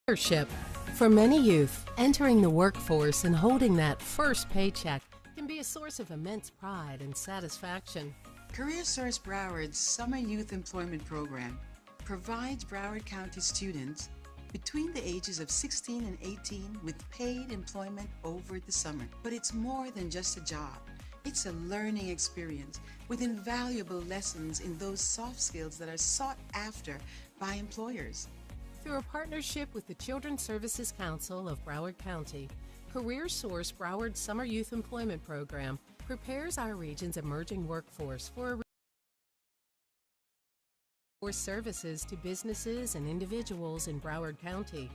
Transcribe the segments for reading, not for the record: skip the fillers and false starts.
Leadership. For many youth, entering the workforce and holding that first paycheck can be a source of immense pride and satisfaction. CareerSource Broward's Summer Youth Employment Program provides Broward County students between the ages of 16 and 18 with paid employment over the summer. But it's more than just a job. It's a learning experience with invaluable lessons in those soft skills that are sought after by employers. Through a partnership with the Children's Services Council of Broward County, CareerSource Broward Summer Youth Employment Program prepares our region's emerging workforce for services to businesses and individuals in Broward County.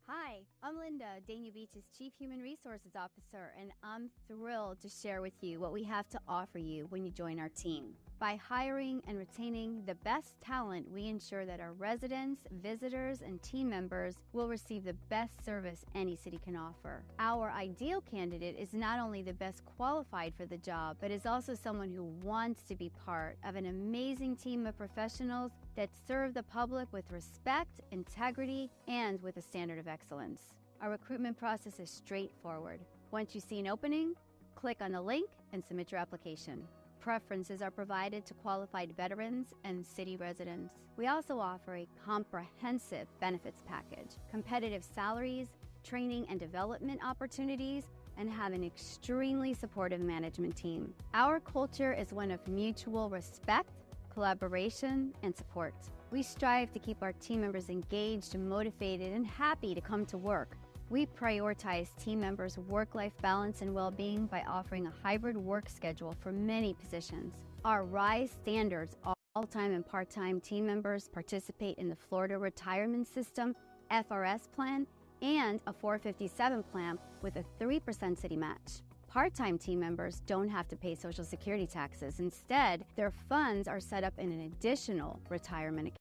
Hi, I'm Linda, Dania Beach's Chief Human Resources Officer, and I'm thrilled to share with you what we have to offer you when you join our team. By hiring and retaining the best talent, we ensure that our residents, visitors, and team members will receive the best service any city can offer. Our ideal candidate is not only the best qualified for the job, but is also someone who wants to be part of an amazing team of professionals that serve the public with respect, integrity, and with a standard of excellence. Our recruitment process is straightforward. Once you see an opening, click on the link and submit your application. Preferences are provided to qualified veterans and city residents. We also offer a comprehensive benefits package, competitive salaries, training and development opportunities, and have an extremely supportive management team. Our culture is one of mutual respect, collaboration, and support. We strive to keep our team members engaged, motivated, and happy to come to work. We prioritize team members' work-life balance and well-being by offering a hybrid work schedule for many positions. Our RISE standards, all-time and part-time team members participate in the Florida Retirement System FRS plan and a 457 plan with a 3% city match. Part-time team members don't have to pay Social Security taxes. Instead, their funds are set up in an additional retirement account.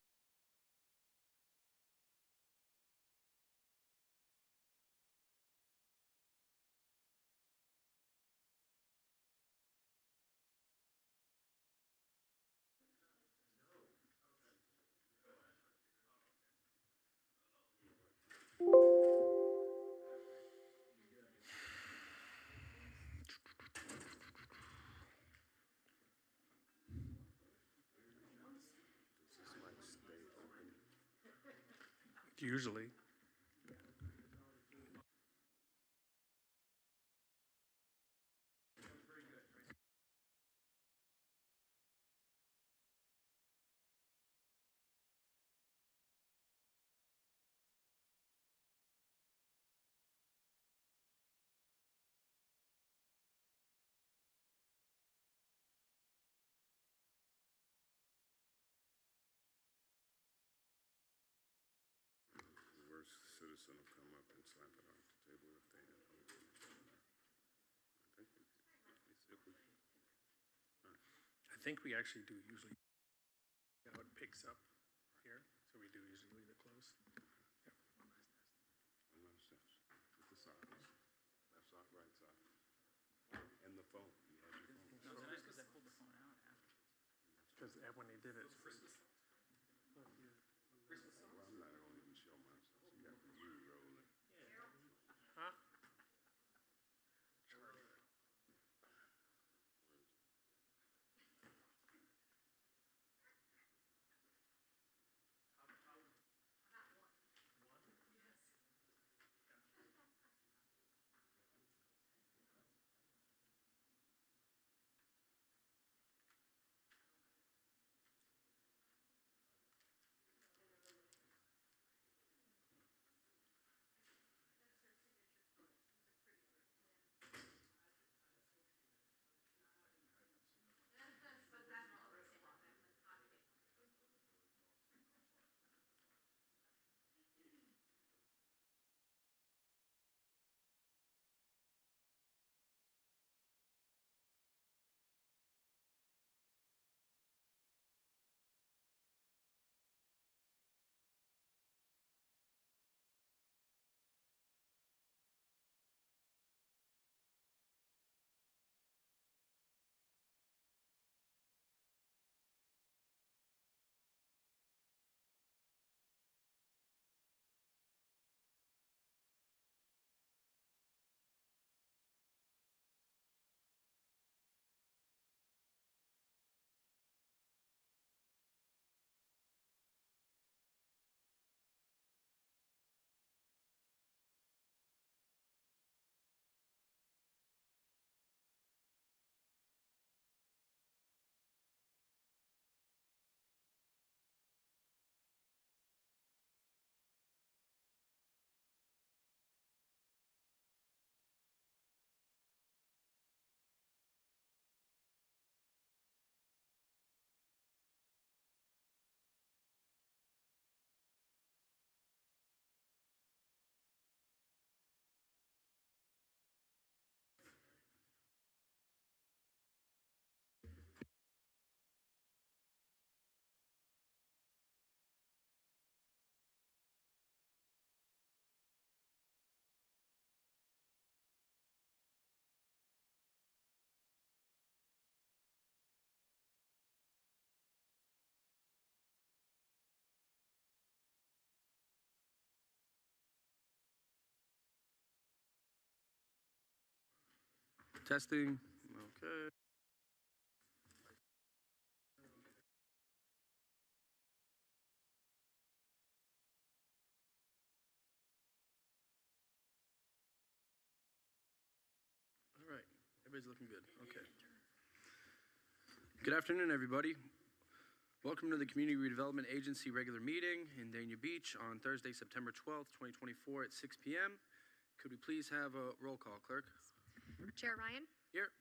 Usually. The worst citizen will come up and slap it off the table if they had hold it. I think we actually do usually, how it picks up here, so we do usually leave it closed. Yep. One last test. With the sides. Left side, right side. And the phone. You had your phone. No, it's nice because I pulled the phone out after. Because when he did it. Well, I'm not going to even show myself. You got the U rolling. Huh? Testing. Okay. All right. Everybody's looking good. Okay. Good afternoon, everybody. Welcome to the Community Redevelopment Agency regular meeting in Dania Beach on Thursday, September 12th, 2024 at 6 p.m. Could we please have a roll call, clerk? Chair Ryan? Here.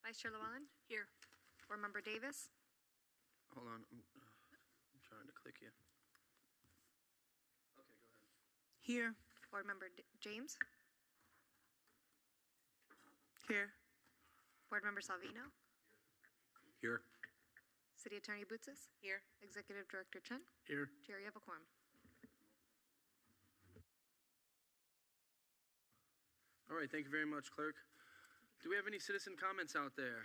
Vice Chair Llewellyn? Here. Board Member Davis? Hold on. I'm trying to click here. Okay, go ahead. Here. Board Member James? Here. Board Member Salvino? Here. City Attorney Bootsas? Here. Executive Director Chen? Here. Chair, you have a quorum. All right, thank you very much, clerk. Do we have any citizen comments out there?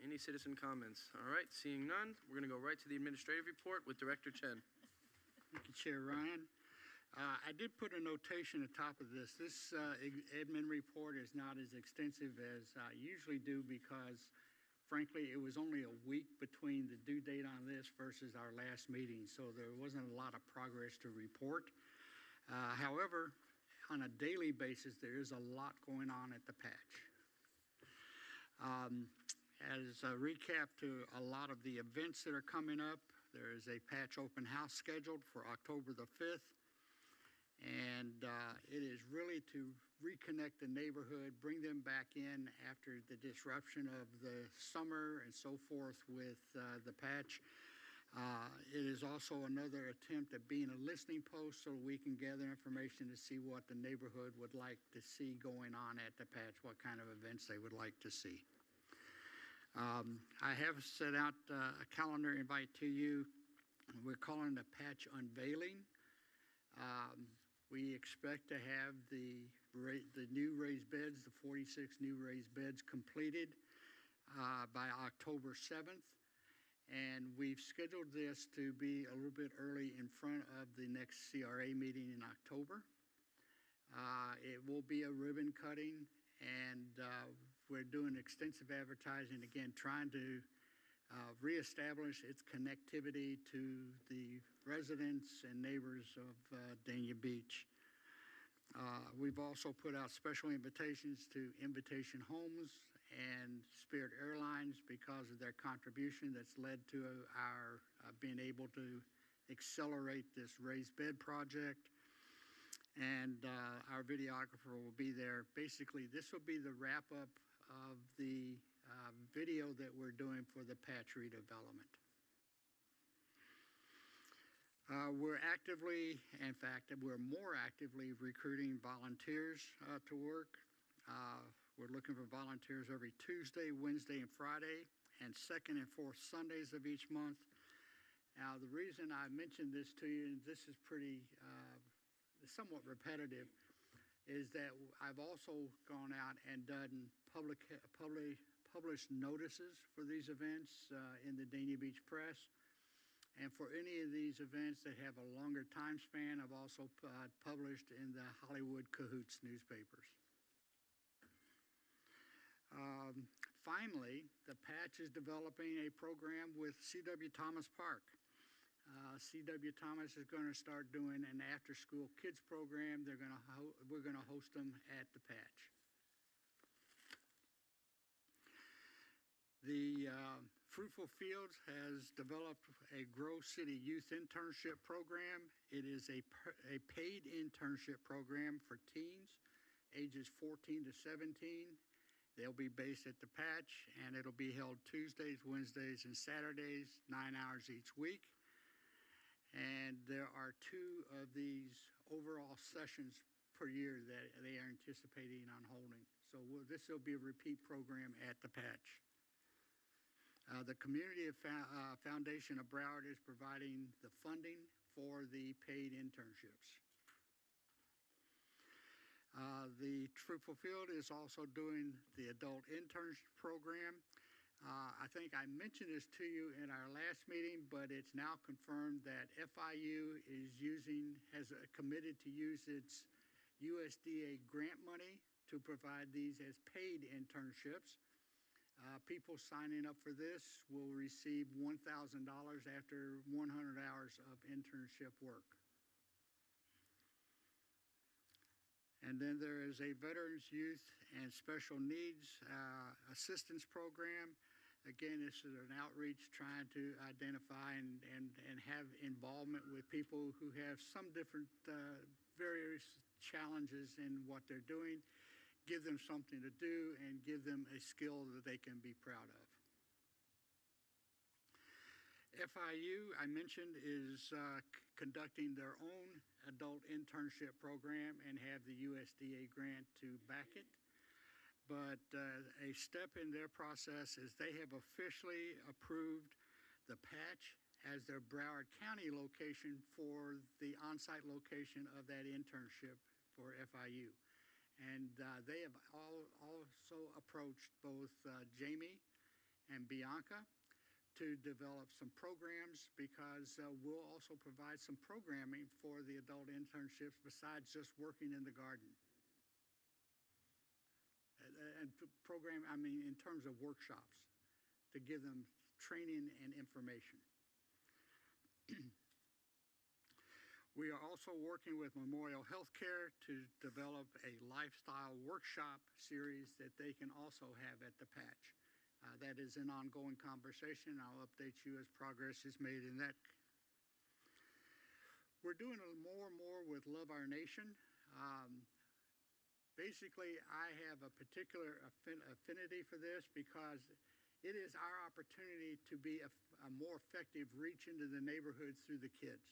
Any citizen comments? All right, seeing none, we're going to go right to the administrative report with Director Chen. Thank you, Chair Ryan. I did put a notation at the top of this. This admin report is not as extensive as I usually do because, frankly, it was only a week between the due date on this versus our last meeting, so there wasn't a lot of progress to report. However, on a daily basis, there is a lot going on at the patch. As a recap to a lot of the events that are coming up, there is a patch open house scheduled for October the 5th. And it is really to reconnect the neighborhood, bring them back in after the disruption of the summer and so forth with the patch. It is also another attempt at being a listening post so we can gather information to see what the neighborhood would like to see going on at the patch, what kind of events they would like to see. I have set out a calendar invite to you. We're calling the patch unveiling. We expect to have the new raised beds, the 46 new raised beds completed by October 7th. And we've scheduled this to be a little bit early in front of the next CRA meeting in October. It will be a ribbon cutting, and we're doing extensive advertising, again, trying to reestablish its connectivity to the residents and neighbors of Dania Beach. We've also put out special invitations to Invitation Homes and Spirit Airlines because of their contribution that's led to our being able to accelerate this raised bed project. And our videographer will be there. Basically, this will be the wrap up of the video that we're doing for the patch redevelopment. We're actively, in fact, we're more actively recruiting volunteers to work. We're looking for volunteers every Tuesday, Wednesday, and Friday, and second and fourth Sundays of each month. Now, the reason I mentioned this to you, and this is pretty somewhat repetitive, is that I've also gone out and done published notices for these events in the Dania Beach Press. And for any of these events that have a longer time span, I've also published in the Hollywood Cahoots newspapers. Finally, the patch is developing a program with C.W. Thomas Park. C.W. Thomas is going to start doing an after-school kids program. We're going to host them at the patch. The Fruitful Fields has developed a Grow City Youth Internship Program. It is a paid internship program for teens ages 14 to 17. They'll be based at the patch, and it'll be held Tuesdays, Wednesdays, and Saturdays, 9 hours each week. And there are 2 of these overall sessions per year that they are anticipating on holding. So this will be a repeat program at the patch. The Community Foundation of Broward is providing the funding for the paid internships. The Fruitful Field is also doing the adult internship program. I think I mentioned this to you in our last meeting, but it's now confirmed that FIU has committed to use its USDA grant money to provide these as paid internships. People signing up for this will receive $1,000 after 100 hours of internship work. And then there is a Veterans, Youth, and Special Needs Assistance Program. Again, this is an outreach trying to identify and have involvement with people who have some different various challenges in what they're doing, give them something to do, and give them a skill that they can be proud of. FIU, I mentioned, is conducting their own adult internship program and have the USDA grant to back it. But a step in their process is they have officially approved the Patch as their Broward County location for the on-site location of that internship for FIU. And they have also approached both Jamie and Bianca to develop some programs, because we'll also provide some programming for the adult internships besides just working in the garden. And program, I mean, in terms of workshops, to give them training and information. We are also working with Memorial Healthcare to develop a lifestyle workshop series that they can also have at the Patch. That is an ongoing conversation. I'll update you as progress is made in that. We're doing more and more with Love Our Nation. Basically, I have a particular affinity for this because it is our opportunity to be a more effective reach into the neighborhoods through the kids.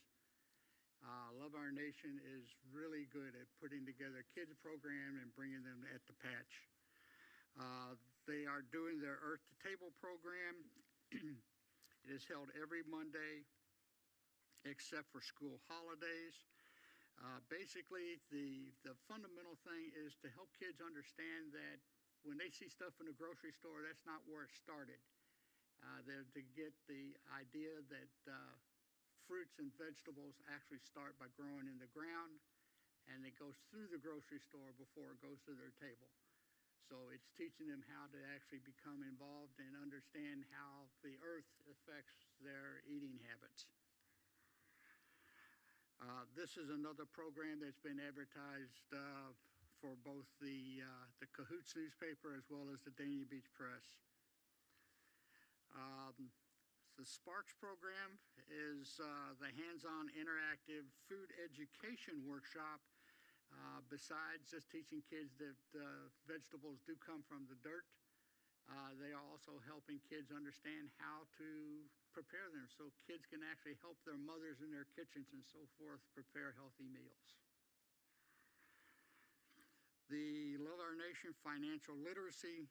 Love Our Nation is really good at putting together a kids program and bringing them at the Patch. They are doing their Earth to Table program. It is held every Monday except for school holidays. Basically, the fundamental thing is to help kids understand that when they see stuff in the grocery store, that's not where it started. They're to get the idea that fruits and vegetables actually start by growing in the ground, and it goes through the grocery store before it goes to their table. So it's teaching them how to actually become involved and understand how the earth affects their eating habits. This is another program that's been advertised for both the Cahoots newspaper as well as the Dania Beach Press. The Sparks program is the hands-on interactive food education workshop. Besides just teaching kids that vegetables do come from the dirt, they are also helping kids understand how to prepare them so kids can actually help their mothers in their kitchens and so forth prepare healthy meals. The Love Our Nation Financial Literacy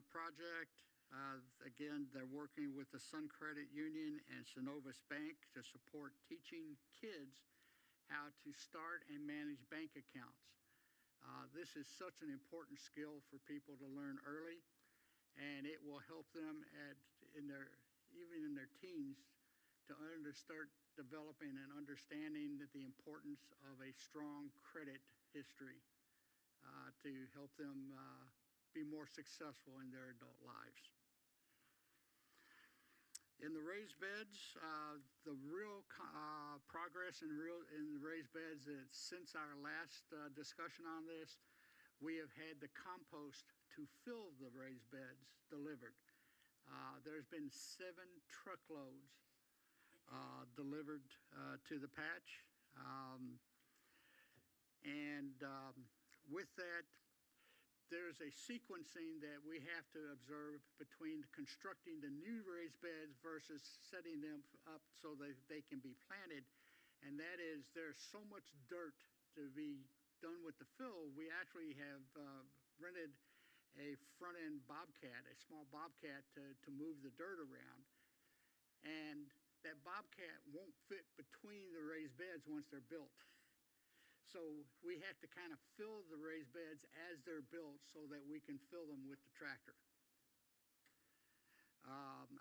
Project, again, they're working with the Sun Credit Union and Synovus Bank to support teaching kids how to start and manage bank accounts. This is such an important skill for people to learn early, and it will help them even in their teens to start developing and understanding the importance of a strong credit history to help them be more successful in their adult lives. In the raised beds, the real progress in the raised beds is since our last discussion on this, we have had the compost to fill the raised beds delivered. There's been 7 truckloads delivered to the Patch. With that, there's a sequencing that we have to observe between constructing the new raised beds versus setting them up so that they can be planted. And that is, there's so much dirt to be done with the fill. We actually have rented a front-end bobcat, a small bobcat to move the dirt around. And that bobcat won't fit between the raised beds once they're built. So we have to kind of fill the raised beds as they're built so that we can fill them with the tractor.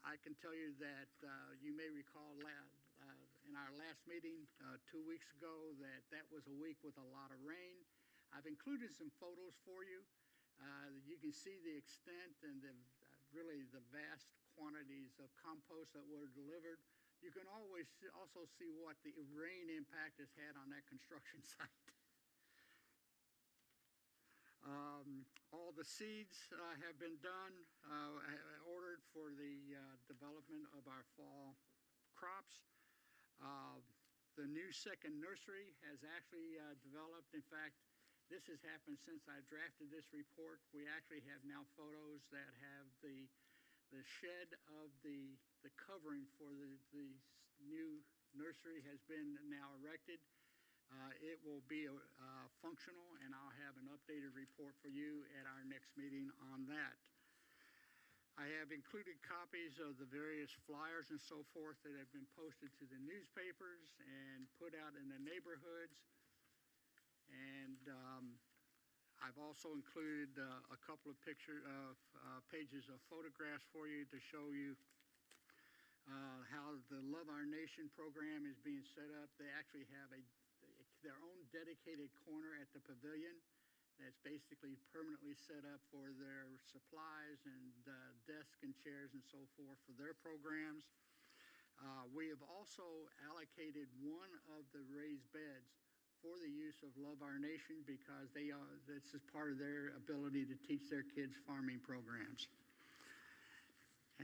I can tell you that you may recall in our last meeting 2 weeks ago that was a week with a lot of rain. I've included some photos for you. You can see the extent and really the vast quantities of compost that were delivered. You can always also see what the rain impact has had on that construction site. All the seeds have been done, ordered for the development of our fall crops. The new second nursery has actually developed. In fact, this has happened since I drafted this report. We actually have now photos that have the shed of the covering for the new nursery has been now erected. It will be functional, and I'll have an updated report for you at our next meeting on that. I have included copies of the various flyers and so forth that have been posted to the newspapers and put out in the neighborhoods. And I've also included a couple of pages of photographs for you to show you how the Love Our Nation program is being set up. They actually have their own dedicated corner at the pavilion that's basically permanently set up for their supplies and desks and chairs and so forth for their programs. We have also allocated one of the raised beds for the use of Love Our Nation because this is part of their ability to teach their kids farming programs.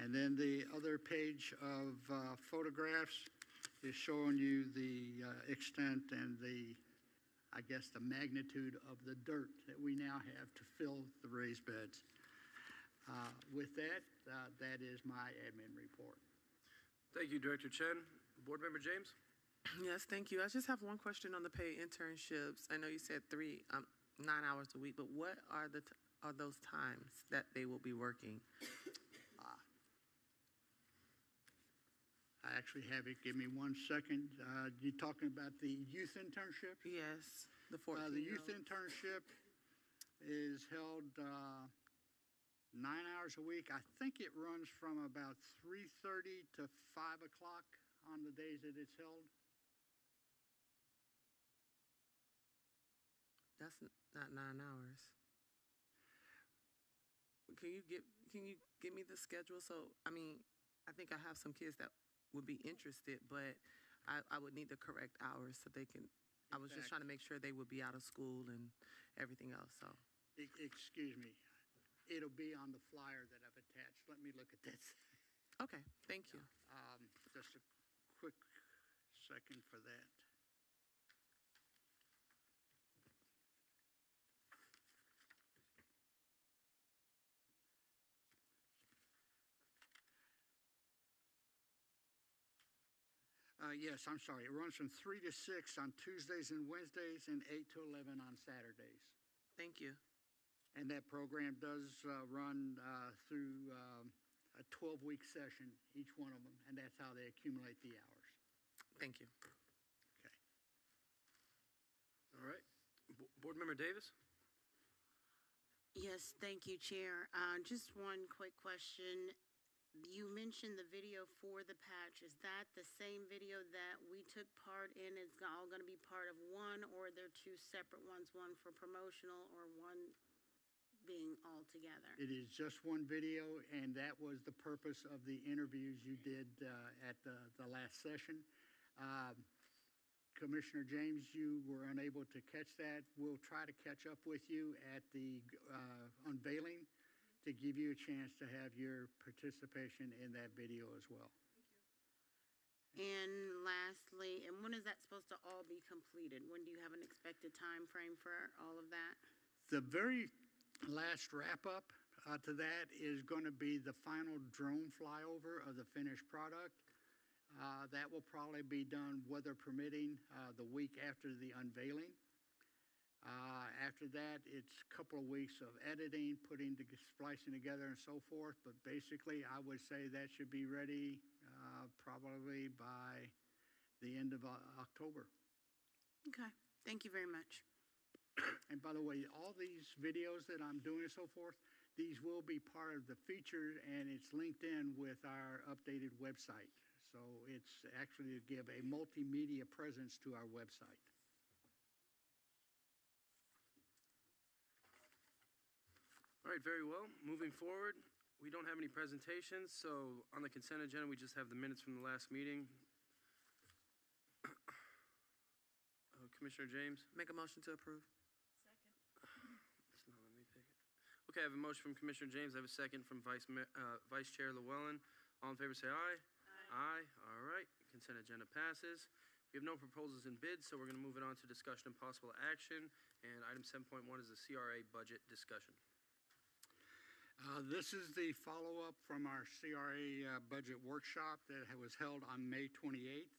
And then the other page of photographs is showing you the extent and I guess the magnitude of the dirt that we now have to fill the raised beds. With that, that is my admin report. Thank you, Director Chen. Board Member James? Yes, thank you. I just have one question on the paid internships. I know you said 9 hours a week, but what are those times that they will be working? I actually have it. Give me 1 second. You talking about the youth internship? Yes, the 14. The youth internship is held 9 hours a week. I think it runs from about 3:30 to 5 o'clock on the days that it's held. That's not 9 hours. Can you give me the schedule? So, I mean, I think I have some kids that would be interested, but I would need the correct hours so they can. I was just trying to make sure they would be out of school and everything else. So, excuse me, it'll be on the flyer that I've attached. Let me look at this. Okay, thank you. Just a quick second for that. Yes, I'm sorry. It runs from 3 to 6 on Tuesdays and Wednesdays and 8 to 11 on Saturdays. Thank you. And that program does run through a 12-week session, each one of them, and that's how they accumulate the hours. Thank you. Okay. All right. Board Member Davis? Yes, thank you, Chair. Just one quick question. You mentioned the video for the patch. Is that the same video that we took part in? It's all going to be part of one, or are there two separate ones, one for promotional or one being all together? It is just one video, and that was the purpose of the interviews you did at the last session. Commissioner James, you were unable to catch that. We'll try to catch up with you at the unveiling to give you a chance to have your participation in that video as well. Thank you. And lastly, and when is that supposed to all be completed? When do you have an expected time frame for all of that? The very last wrap-up to that is going to be the final drone flyover of the finished product. That will probably be done, weather permitting, the week after the unveiling. After that, it's a couple of weeks of editing, splicing together and so forth. But basically, I would say that should be ready probably by the end of October. Okay. Thank you very much. And by the way, all these videos that I'm doing and so forth, these will be part of the features, and it's linked in with our updated website. So it's actually to give a multimedia presence to our website. All right, very well. Moving forward, we don't have any presentations, so on the consent agenda, we just have the minutes from the last meeting. Commissioner James? Make a motion to approve. It's not letting me pick it. Okay, I have a motion from Commissioner James. I have a second from Vice Chair Llewellyn. All in favor, say aye. Aye. All right. Consent agenda passes. We have no proposals and bids, so we're going to move it on to discussion and possible action. And item 7.1 is the CRA budget discussion. This is the follow-up from our CRA budget workshop that was held on May 28th.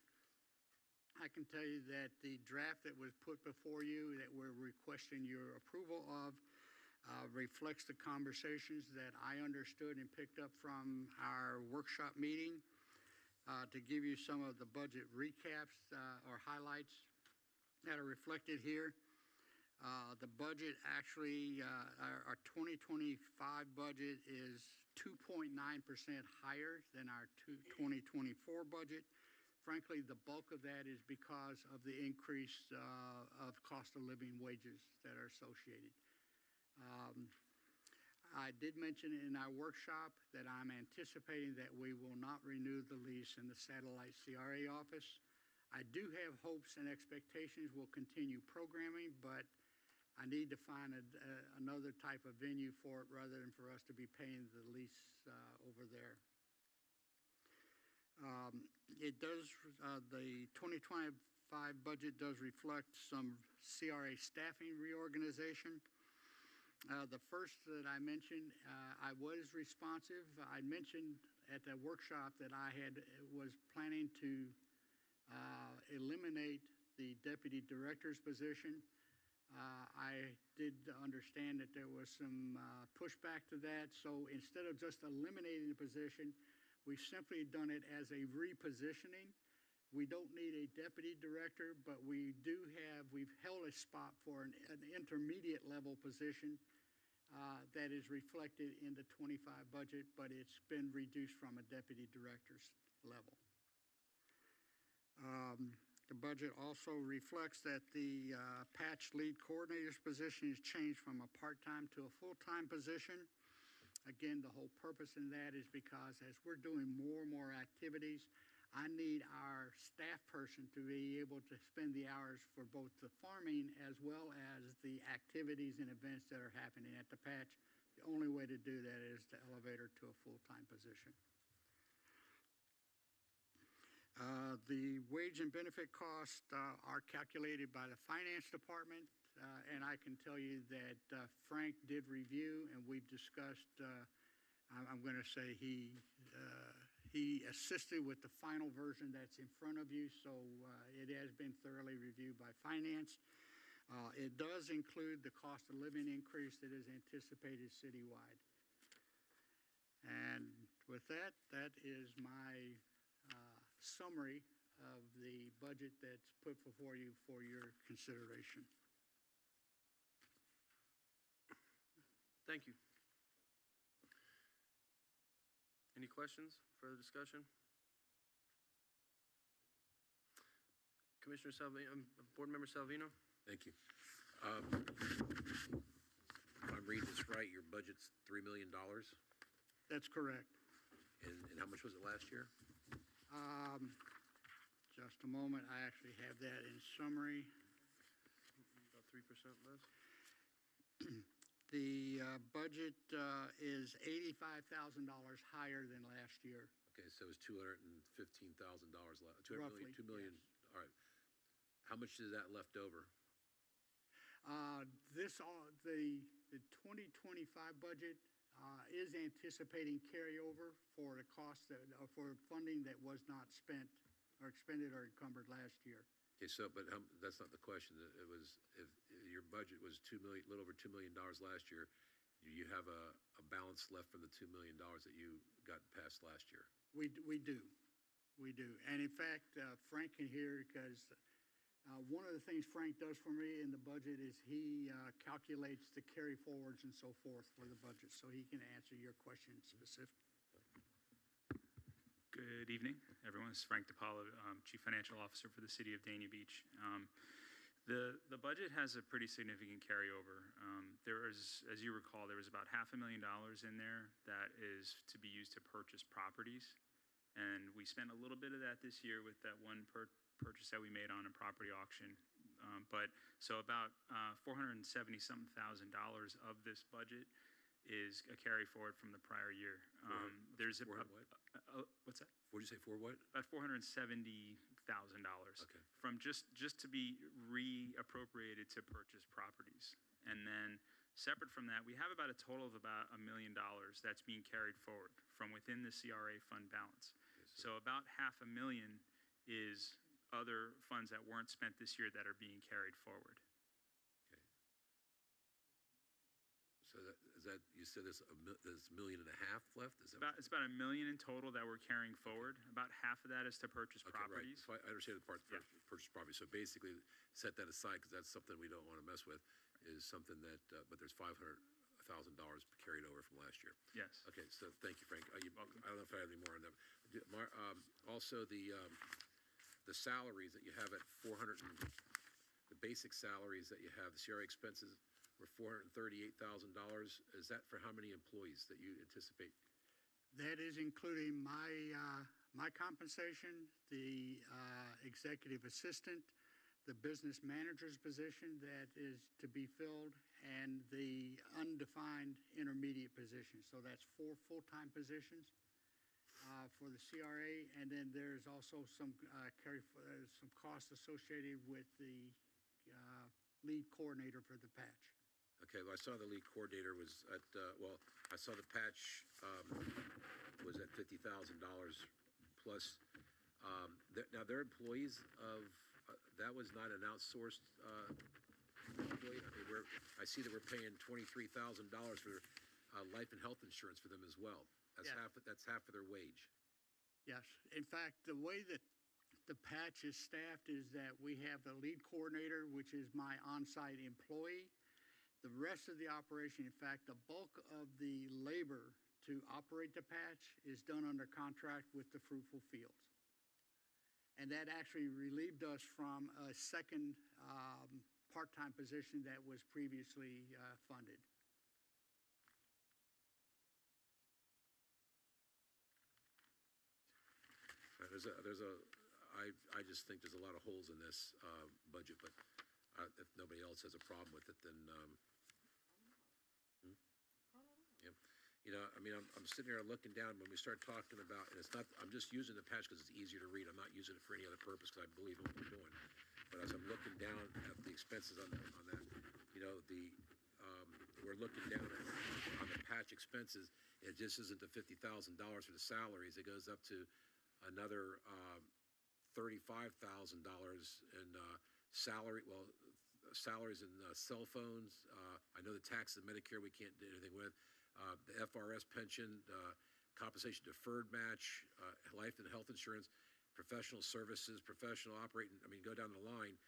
I can tell you that the draft that was put before you that we're requesting your approval of reflects the conversations that I understood and picked up from our workshop meeting. To give you some of the budget recaps or highlights that are reflected here. The budget actually, our 2025 budget is 2.9% higher than our 2024 budget. Frankly, the bulk of that is because of the increase of cost of living wages that are associated. I did mention in our workshop that I'm anticipating that we will not renew the lease in the satellite CRA office. I do have hopes and expectations we'll continue programming, but I need to find another type of venue for it rather than for us to be paying the lease over there. The 2025 budget does reflect some CRA staffing reorganization. The first that I mentioned, I was responsive. I mentioned at the workshop that I was planning to eliminate the deputy director's position. I did understand that there was some pushback to that, so instead of just eliminating the position, we've simply done it as a repositioning. We don't need a deputy director, but we've held a spot for an intermediate level position that is reflected in the 25 budget, but it's been reduced from a deputy director's level. The budget also reflects that the patch lead coordinator's position is changed from a part-time to a full-time position. Again, the whole purpose in that is because as we're doing more and more activities, I need our staff person to be able to spend the hours for both the farming as well as the activities and events that are happening at the patch. The only way to do that is to elevate her to a full-time position. The wage and benefit costs are calculated by the finance department. And I can tell you that Frank did review, and we've discussed, I'm going to say he assisted with the final version that's in front of you, so it has been thoroughly reviewed by finance. It does include the cost of living increase that is anticipated citywide. And with that, that is my summary of the budget that's put before you for your consideration. Thank you. Any questions, further discussion? Commissioner Salvino, Board Member Salvino? Thank you. If I'm reading this right, your budget's $3 million? That's correct. And how much was it last year? Just a moment. I actually have that in summary. About 3% less. The budget is $85,000 higher than last year. Okay, so it's $215,000 left. Roughly, $2 million. Yes. All right. How much is that left over? The 2025 budget is anticipating carryover for the cost for funding that was not spent or expended or encumbered last year. Okay, so but that's not the question. It was if your budget was a little over $2 million last year, you have a balance left from the $2 million that you got passed last year. We do, and in fact, Frank can hear because one of the things Frank does for me in the budget is he calculates the carry forwards and so forth for the budget, so he can answer your question specifically. Good evening, everyone. This is Frank DiPaolo, Chief Financial Officer for the City of Dania Beach. The budget budget has a pretty significant carryover. There was, as you recall, there was about $500,000 in there that is to be used to purchase properties. And we spent a little bit of that this year with that one purchase that we made on a property auction. So about $470-something thousand of this budget is a carry forward from the prior year. There's what's that? What did you say, for what? About $470,000 from just to be reappropriated to purchase properties. And then separate from that, we have about a total of about $1 million that's being carried forward from within the CRA fund balance. So about $500,000 is other funds that weren't spent this year that are being carried forward. So is that, you said there's $1.5 million left? Is that it's about $1 million in total that we're carrying forward. About half of that is to purchase properties. Right. So I understand the part purchase property. So basically, set that aside because that's something we don't want to mess with. Is something that, but there's $500,000 carried over from last year. Yes. Okay. So thank you, Frank. Welcome. I don't know if I have any more on that. Also, the salaries that you have at 400, the basic salaries that you have, the CRA expenses were $438,000. Is that for how many employees that you anticipate? That is including my compensation, the executive assistant, the business manager's position that is to be filled, and the undefined intermediate position. So that's 4 full-time positions for the CRA, and then there's also some some costs associated with the lead coordinator for the patch. Okay, well, I saw the lead coordinator was at, I saw the patch was at $50,000 plus. Now, they're employees of, that was not an outsourced employee. I mean, I see that we're paying $23,000 for life and health insurance for them as well. That's half of their wage. Yes. In fact, the way that the patch is staffed is that we have the lead coordinator, which is my on-site employee. The rest of the operation, in fact, the bulk of the labor to operate the patch is done under contract with the Fruitful Fields. And that actually relieved us from a second part-time position that was previously funded. I just think there's a lot of holes in this budget, but if nobody else has a problem with it, then, yeah. You know, I mean, I'm sitting here looking down when we start talking about, and it's not, I'm just using the patch because it's easier to read. I'm not using it for any other purpose because I believe in what we're doing. But as I'm looking down at the expenses on that, you know, we're looking down on the patch expenses. It just isn't the $50,000 for the salaries. It goes up to another $35,000 in salaries and cell phones. I know the taxes and Medicare we can't do anything with. The FRS pension, compensation deferred match, life and health insurance, professional services, professional operating. I mean, go down the line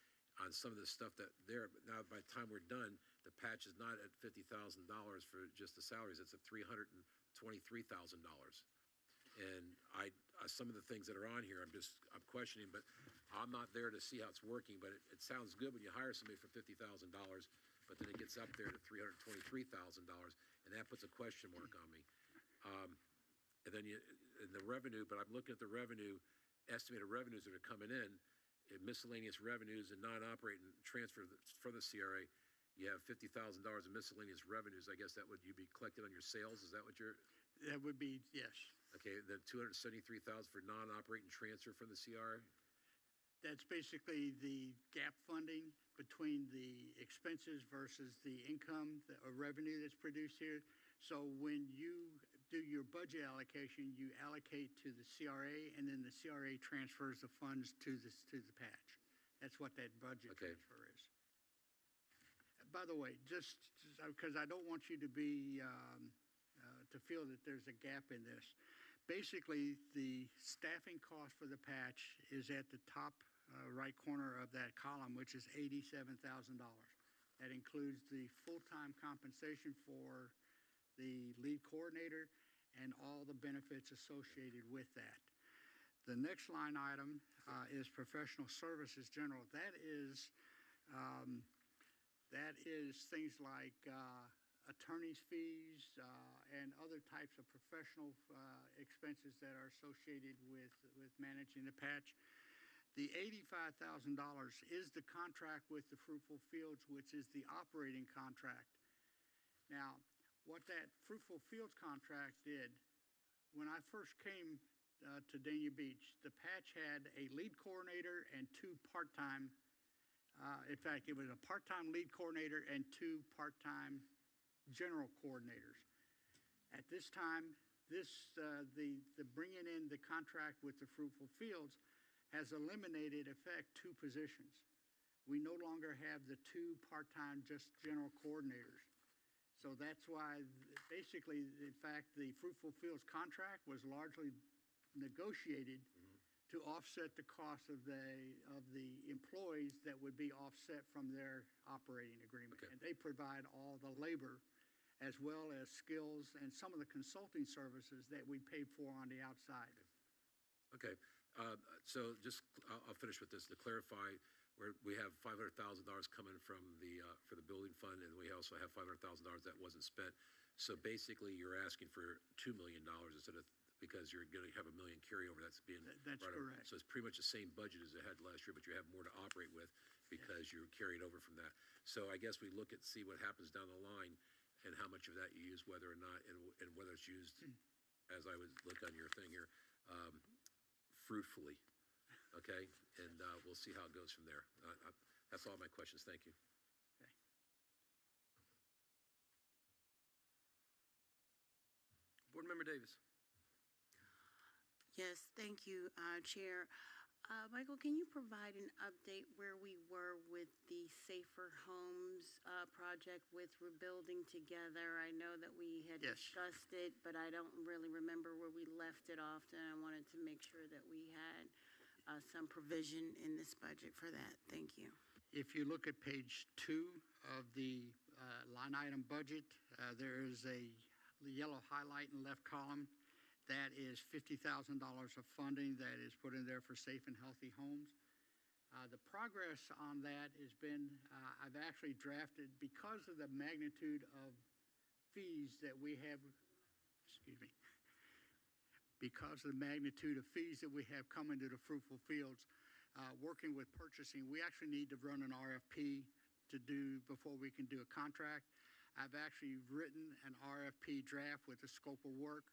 on some of the stuff that there. But now, by the time we're done, the patch is not at $50,000 for just the salaries. It's at $323,000. And some of the things that are on here, I'm questioning, but I'm not there to see how it's working. But it sounds good when you hire somebody for $50,000, but then it gets up there to $323,000, and that puts a question mark on me. And then in the revenue, but I'm looking at the revenue, estimated revenues that are coming in miscellaneous revenues and non-operating transfer from the CRA. You have $50,000 in miscellaneous revenues. I guess that would you be collected on your sales? Is that what you're? That would be, yes. Okay, then $273,000 for non-operating transfer from the CRA? That's basically the gap funding between the expenses versus the income or revenue that's produced here. So when you do your budget allocation, you allocate to the CRA, and then the CRA transfers the funds to the patch. That's what that budget transfer is. By the way, just because I don't want you to be to feel that there's a gap in this. Basically, the staffing cost for the patch is at the top right corner of that column, which is $87,000. That includes the full-time compensation for the lead coordinator and all the benefits associated with that. The next line item is professional services general. That is That is things like attorney's fees and other types of professional expenses that are associated with managing the patch. The $85,000 is the contract with the Fruitful Fields, which is the operating contract. Now, what that Fruitful Fields contract did, when I first came to Dania Beach, the patch had a lead coordinator and two part-time, in fact, it was a part-time lead coordinator and two part-time general coordinators. At this time, the bringing in the contract with the Fruitful Fields has eliminated, in fact, two positions. We no longer have the two part-time just general coordinators. So that's why, basically, in fact, the Fruitful Fields contract was largely negotiated to offset the cost of the employees that would be offset from their operating agreement. Okay. And they provide all the labor as well as skills and some of the consulting services that we pay for on the outside. Okay. So just, I'll finish with this to clarify. We have $500,000 coming from for the building fund, and we also have $500,000 that wasn't spent. So basically, you're asking for $2 million instead of, because you're going to have $1 million carryover that's being that's right correct. Over. So it's pretty much the same budget as it had last year, but you have more to operate with because you're carried over from that. So I guess we look at see what happens down the line and how much of that you use, whether or not, and whether it's used, as I would look on your thing here, fruitfully. Okay, and we'll see how it goes from there. That's all my questions. Thank you. Okay. Board Member Davis. Yes, thank you, Chair. Michael, can you provide an update where we were with the Safer Homes project with Rebuilding Together? I know that we had discussed it, but I don't really remember where we left it off, and I wanted to make sure that we had some provision in this budget for that. Thank you. If you look at page 2 of the line item budget, there is a yellow highlight in the left column. That is $50,000 of funding that is put in there for safe and healthy homes. The progress on that has been, I've actually drafted, because of the magnitude of fees that we have, because of the magnitude of fees that we have coming to the Fruitful Fields, working with purchasing, we actually need to run an RFP to do before we can do a contract. I've actually written an RFP draft with the scope of work.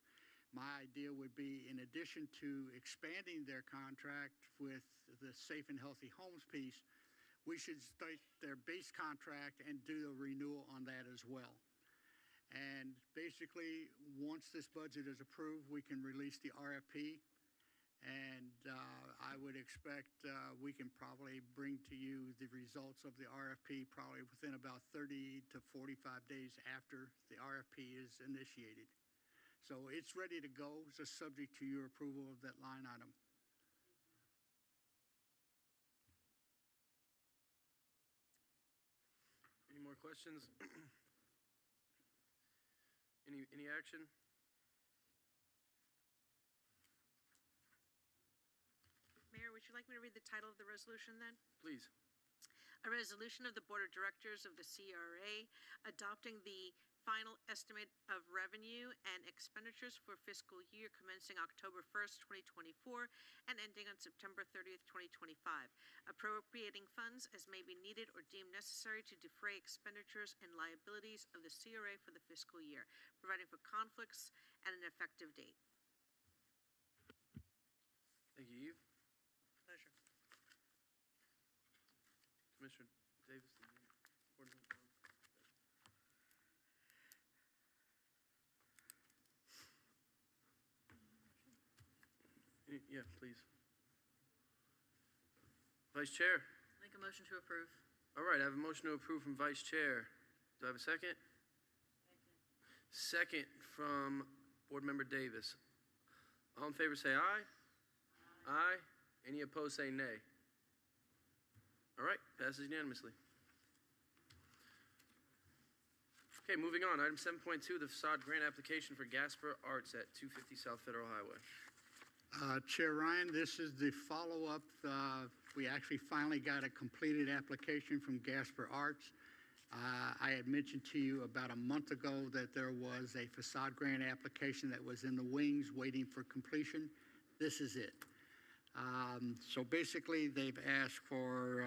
My idea would be, in addition to expanding their contract with the Safe and Healthy Homes piece, we should start their base contract and do a renewal on that as well. And basically, once this budget is approved, we can release the RFP. And I would expect we can probably bring to you the results of the RFP probably within about 30 to 45 days after the RFP is initiated. So it's ready to go, just subject to your approval of that line item. Any more questions? Any action? Mayor, would you like me to read the title of the resolution then? Please. A resolution of the Board of Directors of the CRA adopting the final estimate of revenue and expenditures for fiscal year commencing October 1st, 2024 and ending on September 30th, 2025, appropriating funds as may be needed or deemed necessary to defray expenditures and liabilities of the CRA for the fiscal year, providing for conflicts and an effective date. Thank you, Eve. Pleasure. Commissioner Davis, Board Member. Yeah, please. Vice Chair. Make a motion to approve. All right, I have a motion to approve from Vice Chair. Do I have a second? Second from Board Member Davis. All in favor say aye. Aye. Any opposed say nay. All right, passes unanimously. Okay, moving on. Item 7.2, the facade grant application for Gasper Arts at 250 South Federal Highway. Chair Ryan, this is the follow-up. We actually finally got a completed application from Gasper Arts. I had mentioned to you about a month ago that there was a facade grant application that was in the wings waiting for completion. This is it. So basically, they've asked for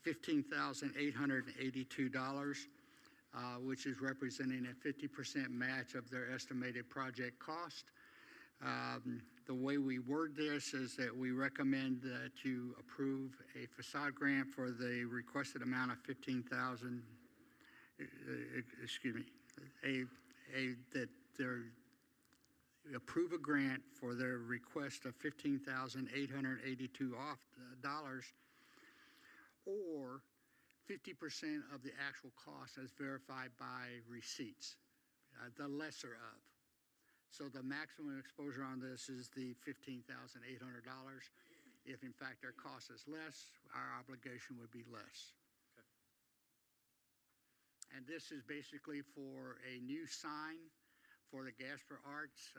$15,882, which is representing a 50% match of their estimated project cost. The way we word this is that we recommend that you approve a facade grant for the requested amount of $15,000, that they're approve a grant for their request of $15,882 or 50% of the actual cost as verified by receipts, the lesser of. So the maximum exposure on this is the $15,800. If in fact their cost is less, our obligation would be less. Okay. And this is basically for a new sign for the Gasper Arts.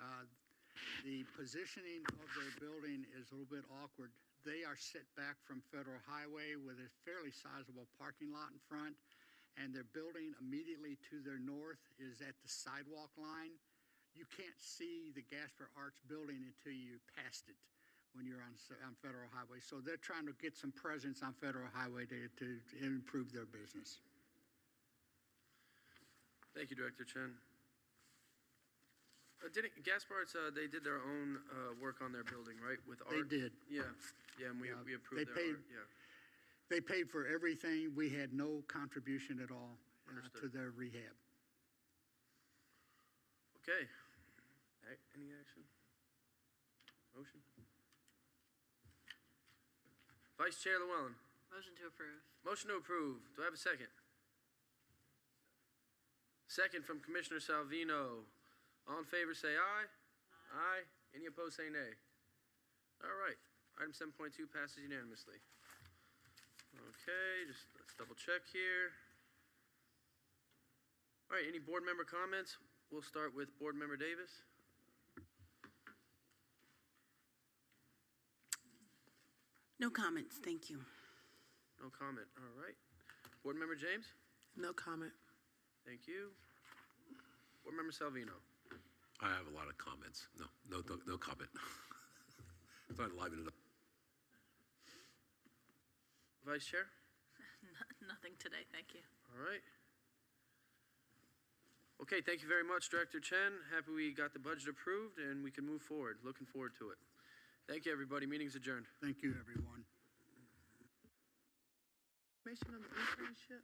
The positioning of their building is a little bit awkward. They are set back from Federal Highway with a fairly sizable parking lot in front, and their building immediately to their north is at the sidewalk line. You can't see the Gasper Arts building until you passed it when you're on Federal Highway. So they're trying to get some presence on Federal Highway to improve their business. Thank you, Director Chen. Didn't Gasper Arts, they did their own work on their building, right, with art? They did. Yeah, and we approved their art, yeah. They paid for everything. We had no contribution at all to their rehab. Okay. Any action? Motion? Vice Chair Llewellyn. Motion to approve. Motion to approve. Do I have a second? Second from Commissioner Salvino. All in favor say aye. Aye. Any opposed say nay. All right. Item 7.2 passes unanimously. Okay, just let's double check here. All right, any board member comments? We'll start with Board Member Davis. No comments, thank you. No comment, all right. Board Member James? No comment. Thank you. Board Member Salvino? I have a lot of comments. No comment. Trying to liven it up. Vice Chair? Nothing today, thank you. All right. Okay, thank you very much, Director Chen. Happy we got the budget approved and we can move forward. Looking forward to it. Thank you, everybody. Meeting's adjourned. Thank you, everyone. Information on the internship?